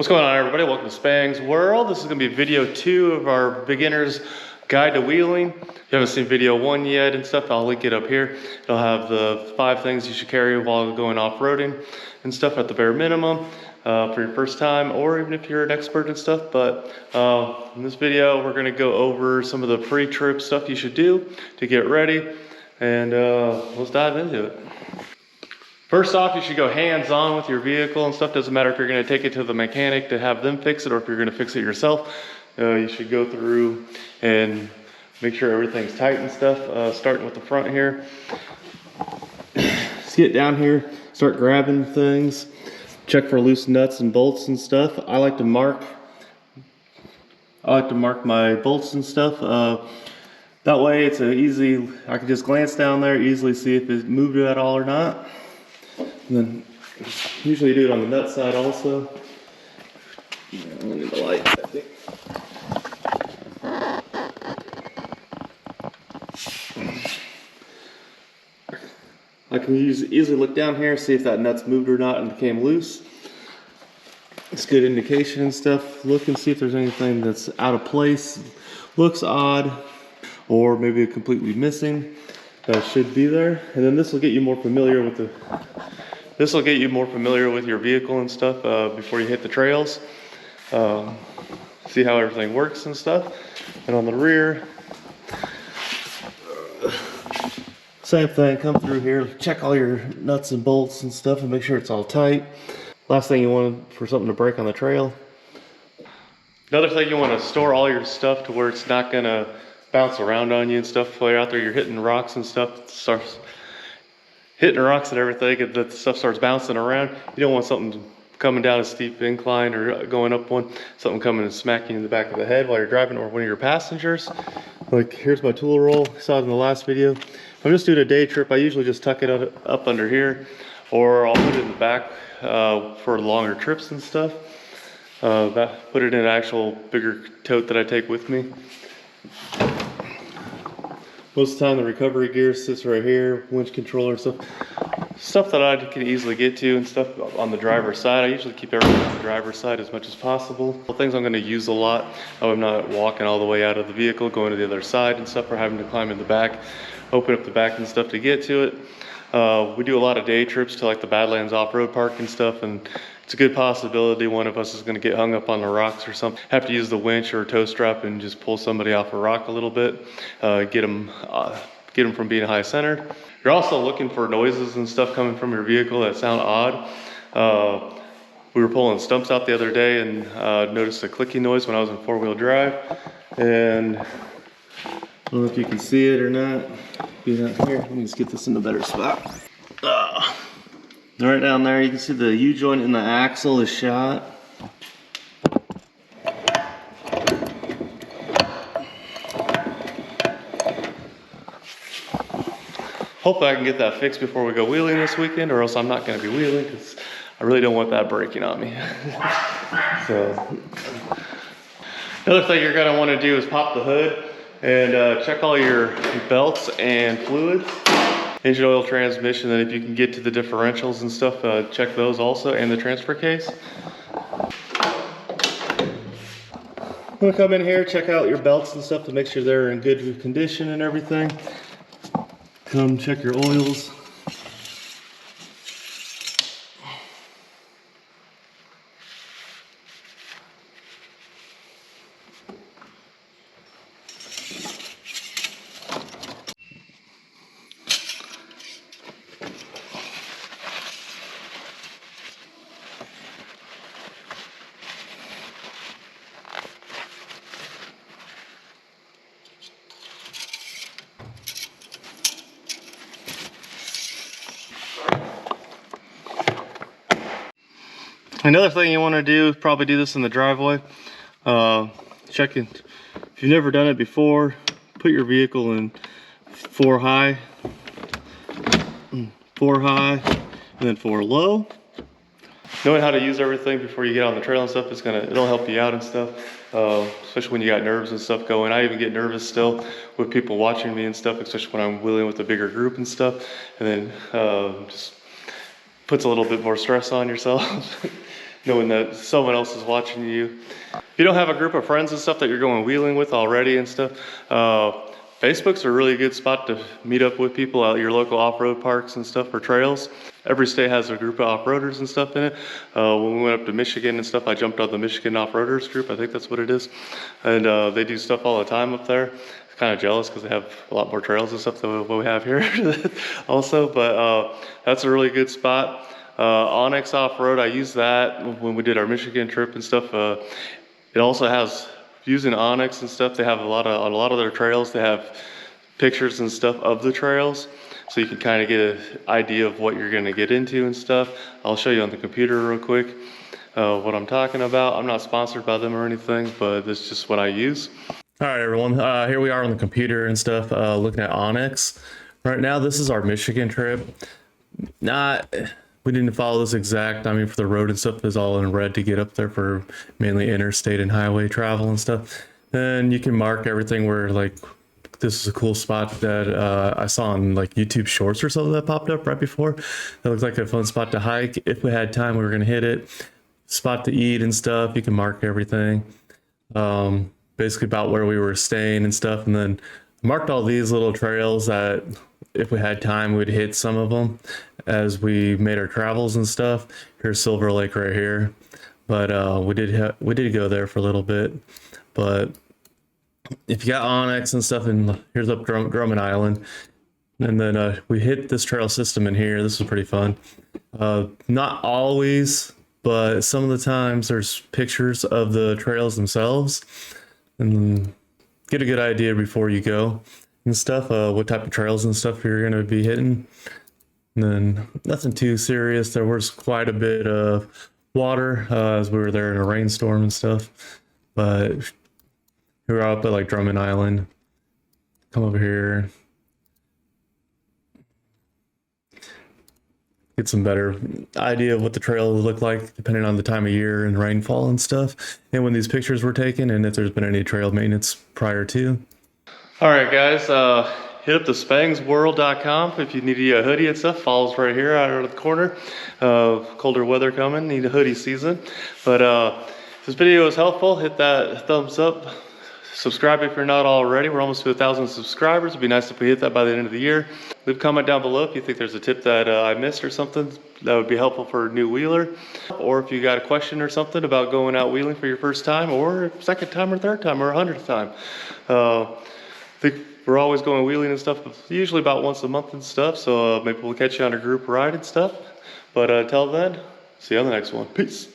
What's going on, everybody? Welcome to Spang's World. This is going to be video 2 of our beginner's guide to wheeling. If you haven't seen video 1 yet and stuff, I'll link it up here. It'll have the 5 things you should carry while going off-roading and stuff at the bare minimum for your first time, or even if you're an expert and stuff. But in this video, we're going to go over some of the pre-trip stuff you should do to get ready, and let's dive into it. First off, you should go hands-on with your vehicle and stuff. Doesn't matter if you're going to take it to the mechanic to have them fix it or if you're going to fix it yourself. You should go through and make sure everything's tight and stuff. Starting with the front here. Just get down here, start grabbing things. Check for loose nuts and bolts and stuff. I like to mark my bolts and stuff. That way it's I can just glance down there, easily see if it moved at all or not. And then usually do it on the nut side also. I need the light, I think. I can easily look down here, see if that nut's moved or not and became loose. It's good indication and stuff. Look and see if there's anything that's out of place, looks odd, or maybe completely missing. That should be there. And then this will get you more familiar with your vehicle and stuff before you hit the trails. See how everything works and stuff. And on the rear, same thing, come through here, check all your nuts and bolts and stuff and make sure it's all tight. Last thing you want for something to break on the trail. Another thing, you want to store all your stuff to where it's not gonna bounce around on you and stuff. While you're out there, you're hitting rocks and stuff, starts hitting rocks and everything, and the stuff starts bouncing around. You don't want something coming down a steep incline or going up one, something coming and smacking you in the back of the head while you're driving, or one of your passengers. Like, here's my tool roll, you saw it in the last video. If I'm just doing a day trip, I usually just tuck it up under here, or I'll put it in the back for longer trips and stuff. Put it in an actual bigger tote that I take with me. Most of the time the recovery gear sits right here, winch controller stuff that I can easily get to and stuff on the driver's side. I usually keep everything on the driver's side as much as possible. Things I'm going to use a lot. I'm not walking all the way out of the vehicle, going to the other side and stuff, or having to climb in the back, open up the back and stuff to get to it. We do a lot of day trips to like the Badlands off-road park and stuff, and it's a good possibility one of us is going to get hung up on the rocks or something. Have to use the winch or tow strap and just pull somebody off a rock a little bit, get them from being high centered. You're also looking for noises and stuff coming from your vehicle that sound odd. We were pulling stumps out the other day and noticed a clicking noise when I was in 4-wheel drive, and I don't know if you can see it or not. Being out here, let me just get this in a better spot. Right down there, you can see the U-joint in the axle is shot. Hopefully I can get that fixed before we go wheeling this weekend, or else I'm not going to be wheeling because I really don't want that breaking on me. So, another thing you're going to want to do is pop the hood and check all your belts and fluids. Engine oil, transmission, and if you can get to the differentials and stuff, check those also, and the transfer case. I'm gonna come in here, check out your belts and stuff to make sure they're in good condition and everything. Come check your oils. Another thing you want to do is probably do this in the driveway. Check it. If you've never done it before, put your vehicle in 4 high, and then 4 low. Knowing how to use everything before you get on the trail and stuff, it'll help you out and stuff. Especially when you got nerves and stuff going. I even get nervous still with people watching me and stuff, especially when I'm wheeling with a bigger group and stuff. And then just puts a little bit more stress on yourself. knowing that someone else is watching you. If you don't have a group of friends and stuff that you're going wheeling with already and stuff, Facebook's a really good spot to meet up with people at your local off-road parks and stuff, or trails. Every state has a group of off-roaders and stuff in it. When we went up to Michigan and stuff, I jumped on the Michigan off-roaders group. I think that's what it is. And they do stuff all the time up there. Kind of jealous because they have a lot more trails and stuff than what we have here also, but that's a really good spot. Onyx Off-Road, I used that when we did our Michigan trip and stuff. It also has, using Onyx and stuff, they have on a lot of their trails, they have pictures and stuff of the trails, so you can kind of get an idea of what you're going to get into and stuff. I'll show you on the computer real quick what I'm talking about. I'm not sponsored by them or anything, but this is just what I use. All right, everyone, here we are on the computer and stuff, looking at Onyx. Right now, this is our Michigan trip. We didn't follow this exact, I mean, for the road and stuff is all in red to get up there for mainly interstate and highway travel and stuff. And you can mark everything where, like, this is a cool spot that I saw on, like, YouTube Shorts or something that popped up right before. It looked like a fun spot to hike. If we had time, we were going to hit it. Spot to eat and stuff, you can mark everything. Basically about where we were staying and stuff, and then marked all these little trails that if we had time we'd hit some of them as we made our travels and stuff. Here's Silver Lake right here, but we did go there for a little bit. But if you got Onyx and stuff, and here's up Drummond Island, and then we hit this trail system in here. This was pretty fun. Not always, but some of the times there's pictures of the trails themselves, and get a good idea before you go and stuff, what type of trails and stuff you're going to be hitting. And then nothing too serious. There was quite a bit of water as we were there in a rainstorm and stuff, but we were up at like Drummond Island. Come over here, get some better idea of what the trail would look like depending on the time of year and rainfall and stuff, and when these pictures were taken, and if there's been any trail maintenance prior to. All right, guys, hit up the spangsworld.com if you need a hoodie and stuff. Falls right here out of the corner. Colder weather coming, need a hoodie season. But if this video was helpful, hit that thumbs up. Subscribe if you're not already. We're almost to 1,000 subscribers. It'd be nice if we hit that by the end of the year. Leave a comment down below if you think there's a tip that I missed or something that would be helpful for a new wheeler. Or if you got a question or something about going out wheeling for your first time, or second time or third time or 100th time. I think we're always going wheeling and stuff, usually about once a month and stuff. So maybe we'll catch you on a group ride and stuff. But until then, see you on the next one. Peace.